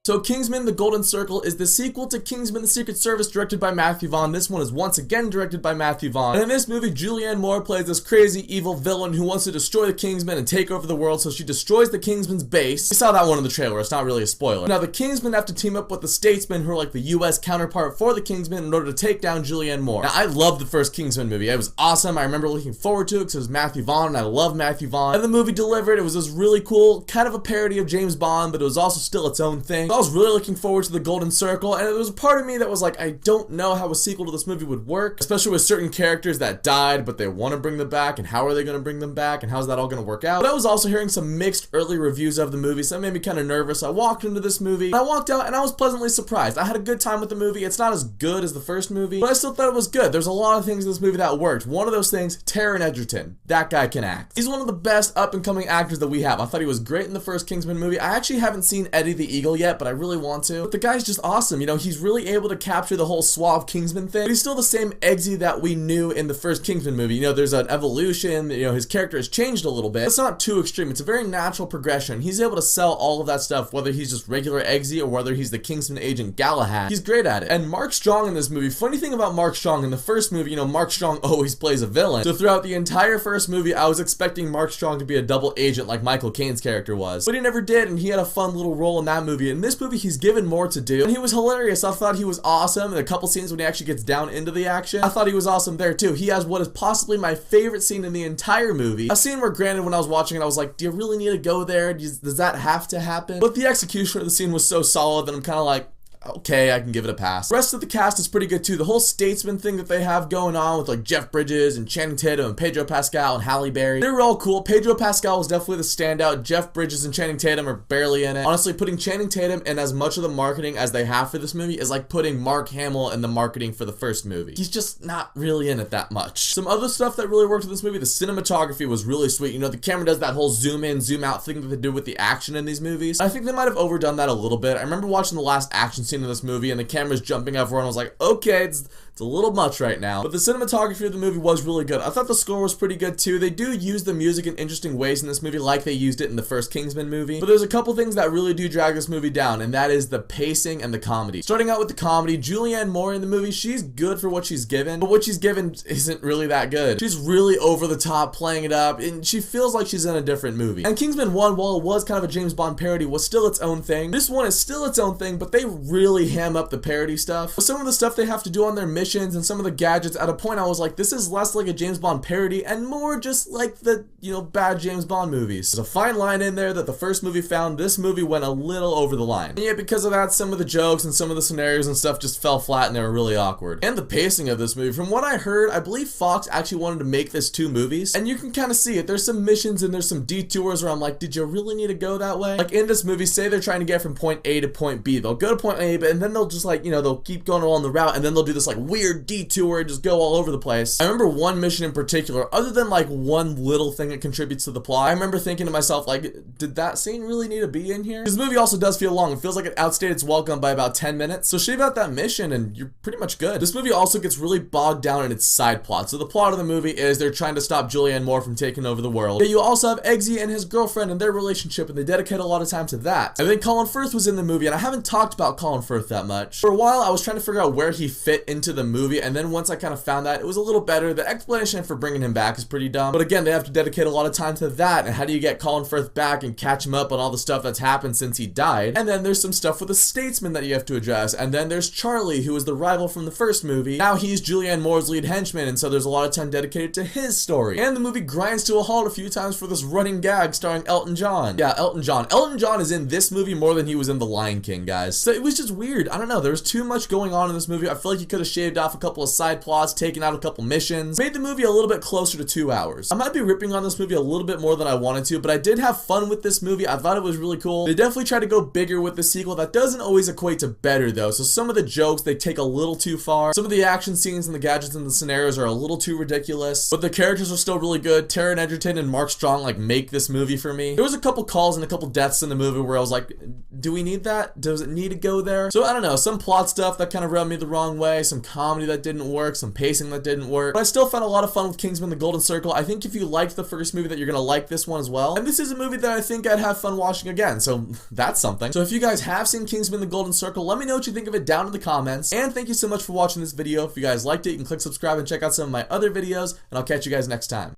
So Kingsman: The Golden Circle is the sequel to Kingsman: The Secret Service, directed by Matthew Vaughn. This one is once again directed by Matthew Vaughn. And in this movie, Julianne Moore plays this crazy evil villain who wants to destroy the Kingsmen and take over the world, so she destroys the Kingsman's base. We saw that one in the trailer, it's not really a spoiler. Now the Kingsmen have to team up with the Statesman, who are like the US counterpart for the Kingsmen, in order to take down Julianne Moore. Now I loved the first Kingsman movie. It was awesome. I remember looking forward to it because it was Matthew Vaughn and I love Matthew Vaughn. And the movie delivered. It was this really cool, kind of a parody of James Bond, but it was also still its own thing. So I was really looking forward to The Golden Circle, and there was a part of me that was like, I don't know how a sequel to this movie would work, especially with certain characters that died, but they want to bring them back, and how are they going to bring them back, and how's that all going to work out? But I was also hearing some mixed early reviews of the movie, so that made me kind of nervous. I walked into this movie, and I walked out, and I was pleasantly surprised. I had a good time with the movie. It's not as good as the first movie, but I still thought it was good. There's a lot of things in this movie that worked. One of those things, Taron Egerton. That guy can act. He's one of the best up-and-coming actors that we have. I thought he was great in the first Kingsman movie. I actually haven't seen Eddie the Eagle yet, but I really want to. But the guy's just awesome. You know, he's really able to capture the whole suave Kingsman thing, but he's still the same Eggsy that we knew in the first Kingsman movie. You know, there's an evolution, you know, his character has changed a little bit. It's not too extreme. It's a very natural progression. He's able to sell all of that stuff, whether he's just regular Eggsy or whether he's the Kingsman agent Galahad. He's great at it. And Mark Strong in this movie, funny thing about Mark Strong, in the first movie, you know, Mark Strong always plays a villain. So throughout the entire first movie, I was expecting Mark Strong to be a double agent like Michael Caine's character was. But he never did, and he had a fun little role in that movie. In this movie, he's given more to do, and he was hilarious. I thought he was awesome in a couple scenes when he actually gets down into the action. I thought he was awesome there too. He has what is possibly my favorite scene in the entire movie. A scene where, granted, when I was watching it, I was like, do you really need to go there? Does that have to happen? But the execution of the scene was so solid that I'm kind of like, okay, I can give it a pass. The rest of the cast is pretty good too. The whole Statesman thing that they have going on with like Jeff Bridges and Channing Tatum and Pedro Pascal and Halle Berry, they were all cool. Pedro Pascal was definitely the standout. Jeff Bridges and Channing Tatum are barely in it. Honestly, putting Channing Tatum in as much of the marketing as they have for this movie is like putting Mark Hamill in the marketing for the first movie. He's just not really in it that much. Some other stuff that really worked in this movie, the cinematography was really sweet. You know, the camera does that whole zoom in, zoom out thing that they do with the action in these movies. I think they might have overdone that a little bit. I remember watching the last action scene in this movie and the camera's jumping everywhere, and I was like, okay, it's a little much right now. But the cinematography of the movie was really good. I thought the score was pretty good too. They do use the music in interesting ways in this movie, like they used it in the first Kingsman movie. But there's a couple things that really do drag this movie down, and that is the pacing and the comedy. Starting out with the comedy, Julianne Moore in the movie, she's good for what she's given, but what she's given isn't really that good. She's really over the top, playing it up, and she feels like she's in a different movie. And Kingsman 1, while it was kind of a James Bond parody, was still its own thing. This one is still its own thing, but they really ham up the parody stuff. Some of the stuff they have to do on their missions and some of the gadgets, at a point I was like, this is less like a James Bond parody and more just like the, you know, bad James Bond movies. There's a fine line in there that the first movie found. This movie went a little over the line. And yet because of that, some of the jokes and some of the scenarios and stuff just fell flat and they were really awkward. And the pacing of this movie, from what I heard, I believe Fox actually wanted to make this 2 movies, and you can kind of see it. There's some missions and there's some detours where I'm like, did you really need to go that way? Like in this movie, say they're trying to get from point A to point B. They'll go to point A, and then they'll just like, you know, they'll keep going along the route, and then they'll do this like weird detour and just go all over the place. I remember one mission in particular, other than like one little thing that contributes to the plot, I remember thinking to myself, like, did that scene really need to be in here? Because the movie also does feel long. It feels like it outstayed its welcome by about 10 minutes. So shave out that mission and you're pretty much good. This movie also gets really bogged down in its side plot. So the plot of the movie is they're trying to stop Julianne Moore from taking over the world. But you also have Eggsy and his girlfriend and their relationship, and they dedicate a lot of time to that. And then Colin Firth was in the movie, and I haven't talked about Colin Firth that much. For a while, I was trying to figure out where he fit into the movie, and then once I kind of found that, it was a little better. The explanation for bringing him back is pretty dumb, but again, they have to dedicate a lot of time to that, and how do you get Colin Firth back and catch him up on all the stuff that's happened since he died? And then there's some stuff with the Statesman that you have to address, and then there's Charlie, who was the rival from the first movie. Now he's Julianne Moore's lead henchman, and so there's a lot of time dedicated to his story. And the movie grinds to a halt a few times for this running gag starring Elton John. Yeah, Elton John. Elton John is in this movie more than he was in The Lion King, guys. So it was just weird. I don't know, there was too much going on in this movie. I feel like you could have shaved off a couple of side plots, taken out a couple missions, made the movie a little bit closer to 2 hours. I might be ripping on this movie a little bit more than I wanted to, but I did have fun with this movie. I thought it was really cool. They definitely tried to go bigger with the sequel. That doesn't always equate to better though, so some of the jokes they take a little too far. Some of the action scenes and the gadgets and the scenarios are a little too ridiculous, but the characters are still really good. Taron Egerton and Mark Strong like make this movie for me. There was a couple calls and a couple deaths in the movie where I was like, do we need that? Does it need to go there? So I don't know, some plot stuff that kind of rubbed me the wrong way, some comedy that didn't work, some pacing that didn't work, but I still found a lot of fun with Kingsman: The Golden Circle. I think if you liked the first movie that you're gonna like this one as well, and this is a movie that I think I'd have fun watching again, so that's something. So if you guys have seen Kingsman: The Golden Circle, let me know what you think of it down in the comments, and thank you so much for watching this video. If you guys liked it, you can click subscribe and check out some of my other videos, and I'll catch you guys next time.